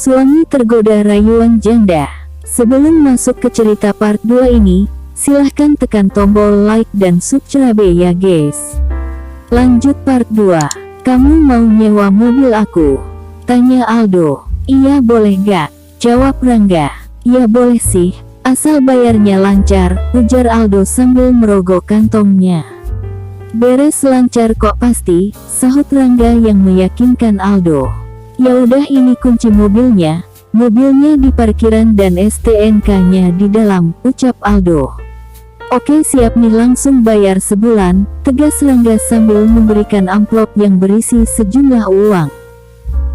Suami tergoda rayuan janda. Sebelum masuk ke cerita part 2 ini, silahkan tekan tombol like dan subscribe ya guys. Lanjut part 2. Kamu mau nyewa mobil aku? Tanya Aldo. Iya boleh gak? Jawab Rangga. Ya boleh sih, asal bayarnya lancar, ujar Aldo sambil merogoh kantongnya. Beres lancar kok pasti, sahut Rangga yang meyakinkan Aldo. Ya udah ini kunci mobilnya di parkiran dan STNK-nya di dalam, ucap Aldo. Oke siap nih langsung bayar sebulan, tegas Rangga sambil memberikan amplop yang berisi sejumlah uang.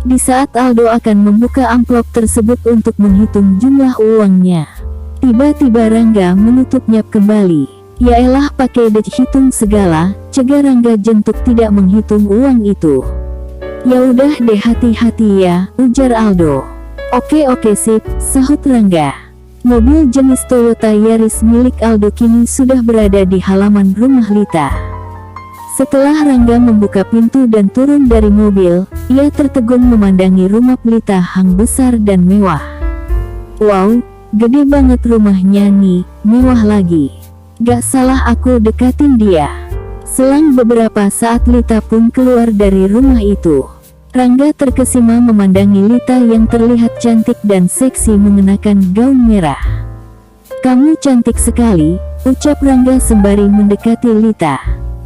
Di saat Aldo akan membuka amplop tersebut untuk menghitung jumlah uangnya, tiba-tiba Rangga menutupnya kembali. Yaelah pakai dihitung segala, cegah Rangga jentuk tidak menghitung uang itu. Ya udah deh hati-hati ya, ujar Aldo. Oke sip, sahut Rangga. Mobil jenis Toyota Yaris milik Aldo kini sudah berada di halaman rumah Lita. Setelah Rangga membuka pintu dan turun dari mobil, ia tertegun memandangi rumah Lita yang besar dan mewah. Wow, gede banget rumahnya nih, mewah lagi. Gak salah aku dekatin dia. Selang beberapa saat Lita pun keluar dari rumah itu. Rangga terkesima memandangi Lita yang terlihat cantik dan seksi mengenakan gaun merah. Kamu cantik sekali, ucap Rangga sembari mendekati Lita.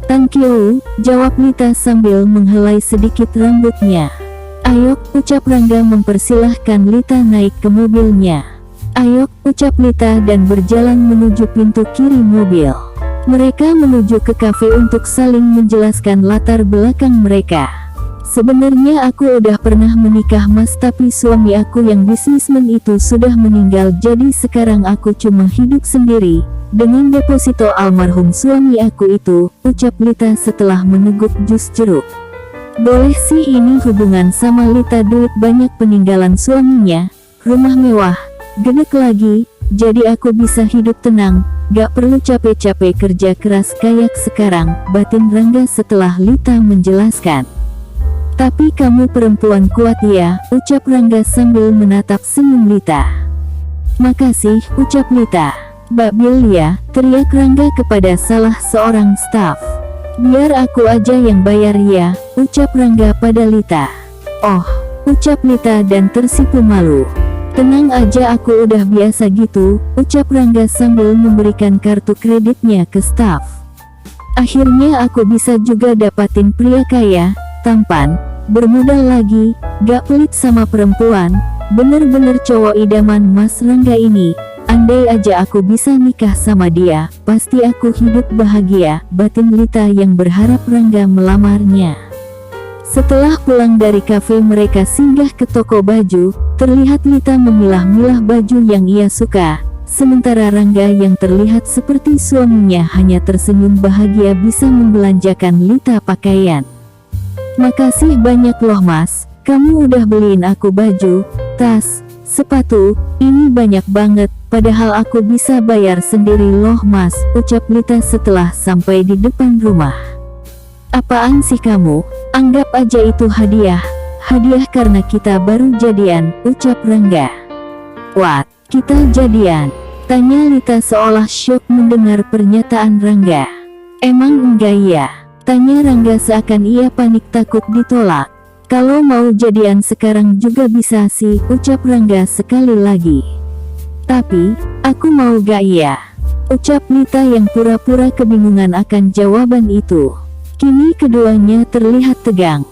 Thank you, jawab Lita sambil menghelai sedikit rambutnya. Ayo, ucap Rangga mempersilahkan Lita naik ke mobilnya. Ayo, ucap Lita dan berjalan menuju pintu kiri mobil. Mereka menuju ke kafe untuk saling menjelaskan latar belakang mereka. Sebenarnya aku udah pernah menikah mas, tapi suami aku yang bisnismen itu sudah meninggal, jadi sekarang aku cuma hidup sendiri dengan deposito almarhum suami aku itu, ucap Lita setelah meneguk jus jeruk. Boleh sih ini hubungan sama Lita, duit banyak peninggalan suaminya, rumah mewah, gedek lagi, jadi aku bisa hidup tenang, gak perlu capek-capek kerja keras kayak sekarang, batin Rangga setelah Lita menjelaskan. Tapi kamu perempuan kuat ya, ucap Rangga sambil menatap senyum Lita. Makasih, ucap Lita. Babil ya, teriak Rangga kepada salah seorang staf. Biar aku aja yang bayar ya, ucap Rangga pada Lita. Oh, ucap Lita dan tersipu malu. Tenang aja aku udah biasa gitu, ucap Rangga sambil memberikan kartu kreditnya ke staf. Akhirnya aku bisa juga dapatin pria kaya, tampan, bermodal lagi, gak pelit sama perempuan, bener-bener cowok idaman mas Rangga ini. Andai aja aku bisa nikah sama dia, pasti aku hidup bahagia, batin Lita yang berharap Rangga melamarnya. Setelah pulang dari kafe mereka singgah ke toko baju, terlihat Lita memilah-milah baju yang ia suka, sementara Rangga yang terlihat seperti suaminya hanya tersenyum bahagia bisa membelanjakan Lita pakaian. Makasih banyak loh mas, kamu udah beliin aku baju, tas, sepatu, ini banyak banget, padahal aku bisa bayar sendiri loh mas, ucap Lita setelah sampai di depan rumah. Apaan sih kamu, anggap aja itu hadiah karena kita baru jadian, ucap Rangga. What, kita jadian? Tanya Lita seolah syok mendengar pernyataan Rangga. Emang enggak ya? Tanya Rangga seakan ia panik takut ditolak. Kalau mau jadian sekarang juga bisa sih, ucap Rangga sekali lagi. Tapi, aku mau gak ya? Ucap Lita yang pura-pura kebingungan akan jawaban itu. Kini keduanya terlihat tegang.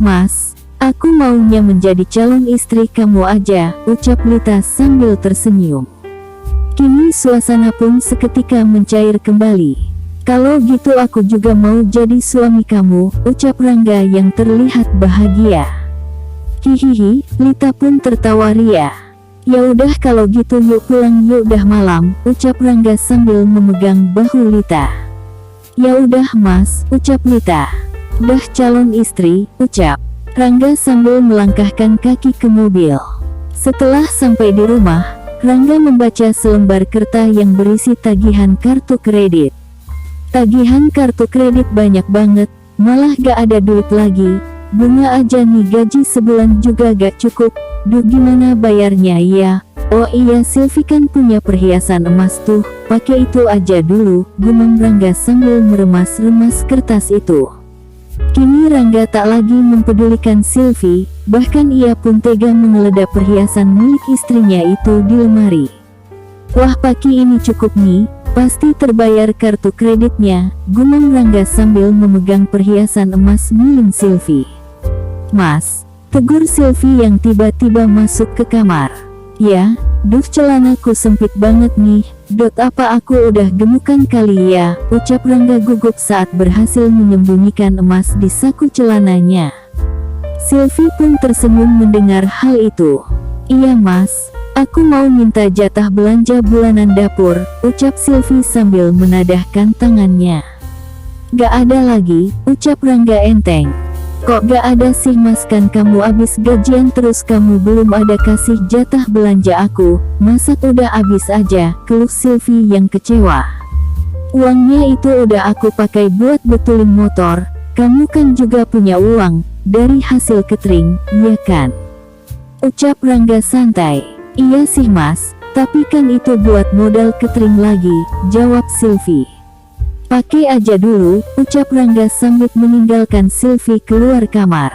Mas, aku maunya menjadi calon istri kamu aja, ucap Lita sambil tersenyum. Kini suasana pun seketika mencair kembali. Kalau gitu aku juga mau jadi suami kamu, ucap Rangga yang terlihat bahagia. Hihihi, Lita pun tertawa ria. Ya udah kalau gitu yuk pulang yuk, udah malam, ucap Rangga sambil memegang bahu Lita. Ya udah mas, ucap Lita. Dah calon istri, ucap Rangga sambil melangkahkan kaki ke mobil. Setelah sampai di rumah, Rangga membaca selembar kertas yang berisi tagihan kartu kredit. Tagihan kartu kredit banyak banget, malah gak ada duit lagi. bunga aja nih gaji sebulan juga gak cukup, duh gimana bayarnya ya? Oh iya Silvi kan punya perhiasan emas tuh, pakai itu aja dulu, gumam Rangga sambil meremas-remas kertas itu. Kini Rangga tak lagi mempedulikan Silvi, bahkan ia pun tega menggeledah perhiasan milik istrinya itu di lemari. Wah paki ini cukup nih, pasti terbayar kartu kreditnya, gumam Rangga sambil memegang perhiasan emas milik Silvi. Mas, tegur Silvi yang tiba-tiba masuk ke kamar. Ya, duh celanaku sempit banget nih, apa aku udah gemukan kali ya, ucap Rangga gugup saat berhasil menyembunyikan emas di saku celananya. Silvi pun tersenyum mendengar hal itu. Iya mas, aku mau minta jatah belanja bulanan dapur, ucap Silvi sambil menadahkan tangannya. Gak ada lagi, ucap Rangga enteng. Kok gak ada sih mas, kan kamu abis gajian terus kamu belum ada kasih jatah belanja aku, masa udah abis aja, keluh Silvi yang kecewa. Uangnya itu udah aku pakai buat betulin motor, kamu kan juga punya uang, dari hasil catering, iya kan? Ucap Rangga santai. Iya sih mas, tapi kan itu buat modal catering lagi, jawab Silvi. Pakai aja dulu, ucap Rangga sambil meninggalkan Silvi keluar kamar.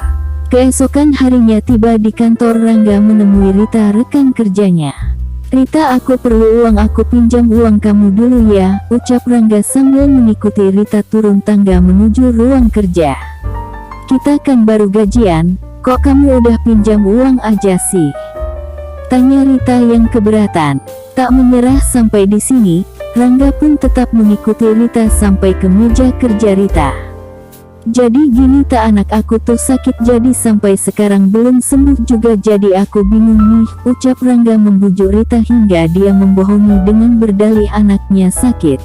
Keesokan harinya tiba di kantor Rangga menemui Rita rekan kerjanya. Rita aku perlu uang, aku pinjam uang kamu dulu ya, ucap Rangga sambil mengikuti Rita turun tangga menuju ruang kerja. Kita kan baru gajian, kok kamu udah pinjam uang aja sih? Tanya Rita yang keberatan. Tak menyerah sampai di sini, Rangga pun tetap mengikuti Rita sampai ke meja kerja Rita. Jadi gini tak, anak aku tuh sakit jadi sampai sekarang belum sembuh juga, jadi aku bingung nih, ucap Rangga membujuk Rita hingga dia membohongi dengan berdalih anaknya sakit.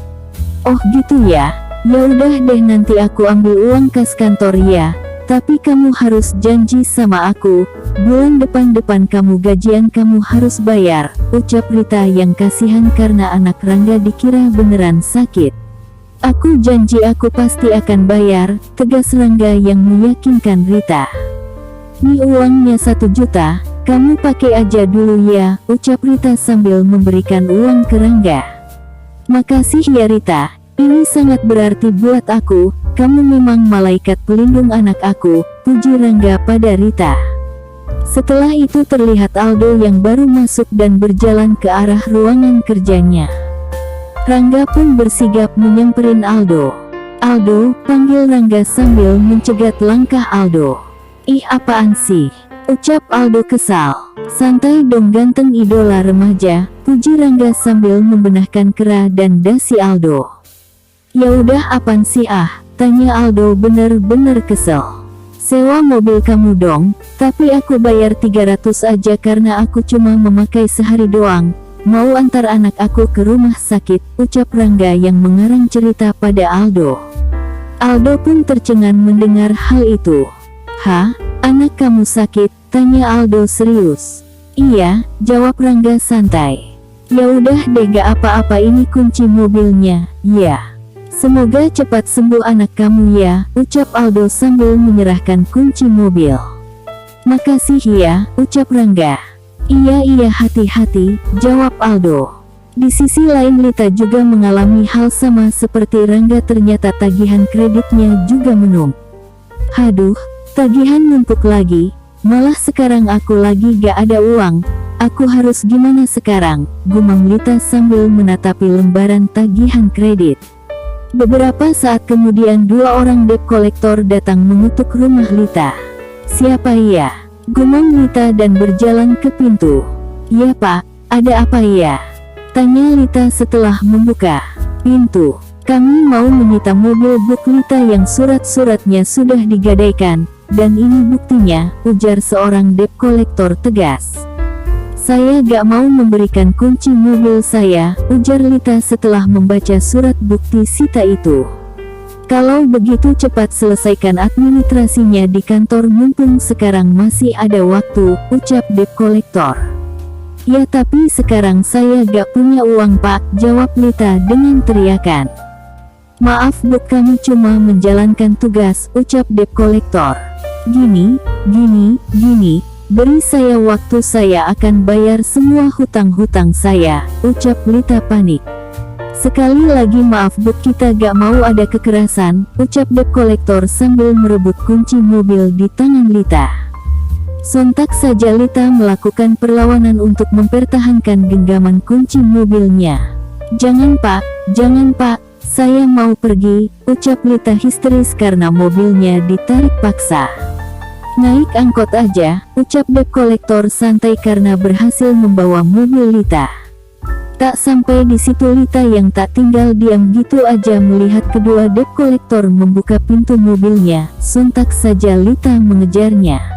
Oh gitu ya, ya udah deh nanti aku ambil uang kas kantor ya, tapi kamu harus janji sama aku, bulan depan kamu gajian kamu harus bayar, ucap Rita yang kasihan karena anak Rangga dikira beneran sakit. Aku janji aku pasti akan bayar, tegas Rangga yang meyakinkan Rita. Nih uangnya 1 juta, kamu pakai aja dulu ya, ucap Rita sambil memberikan uang ke Rangga. Makasih ya Rita, ini sangat berarti buat aku, kamu memang malaikat pelindung anak aku, puji Rangga pada Rita. Setelah itu terlihat Aldo yang baru masuk dan berjalan ke arah ruangan kerjanya. Rangga pun bersigap menyamperin Aldo. Aldo, panggil Rangga sambil mencegat langkah Aldo. Ih apaan sih? Ucap Aldo kesal. Santai dong ganteng idola remaja, puji Rangga sambil membenahkan kera dan dasi Aldo. Ya udah apaan sih tanya Aldo bener-bener kesel. Sewa mobil kamu dong, tapi aku bayar 300 aja karena aku cuma memakai sehari doang. Mau antar anak aku ke rumah sakit, ucap Rangga yang mengarang cerita pada Aldo. Aldo pun tercengang mendengar hal itu. Hah? Anak kamu sakit? Tanya Aldo serius. Iya, jawab Rangga santai. Ya udah deh gak apa-apa, ini kunci mobilnya, ya. Semoga cepat sembuh anak kamu ya, ucap Aldo sambil menyerahkan kunci mobil. Makasih ya, ucap Rangga. Iya hati-hati, jawab Aldo. Di sisi lain Lita juga mengalami hal sama seperti Rangga, ternyata tagihan kreditnya juga menumpuk. Haduh, tagihan numpuk lagi, malah sekarang aku lagi gak ada uang, aku harus gimana sekarang, gumam Lita sambil menatapi lembaran tagihan kredit. Beberapa saat kemudian 2 orang debt collector datang mengetuk rumah Lita. Siapa ya? Gumam Lita dan berjalan ke pintu. Ya pak, ada apa ya? Tanya Lita setelah membuka pintu. Kami mau menyita mobil buk Lita yang surat-suratnya sudah digadaikan, dan ini buktinya, ujar seorang debt collector tegas. Saya gak mau memberikan kunci mobil saya, ujar Lita setelah membaca surat bukti sita itu. Kalau begitu cepat selesaikan administrasinya di kantor mumpung sekarang masih ada waktu, ucap debt collector. Ya tapi sekarang saya gak punya uang pak, jawab Lita dengan teriakan. Maaf bu, kami cuma menjalankan tugas, ucap debt collector. Gini, beri saya waktu, saya akan bayar semua hutang-hutang saya, ucap Lita panik. Sekali lagi maaf Bu, kita gak mau ada kekerasan, ucap debt collector sambil merebut kunci mobil di tangan Lita. Sontak saja Lita melakukan perlawanan untuk mempertahankan genggaman kunci mobilnya. Jangan Pak, saya mau pergi, ucap Lita histeris karena mobilnya ditarik paksa. Naik angkot aja, ucap debt collector santai karena berhasil membawa mobil Lita. Tak sampai di situ Lita yang tak tinggal diam gitu aja melihat kedua debt collector membuka pintu mobilnya, sontak saja Lita mengejarnya.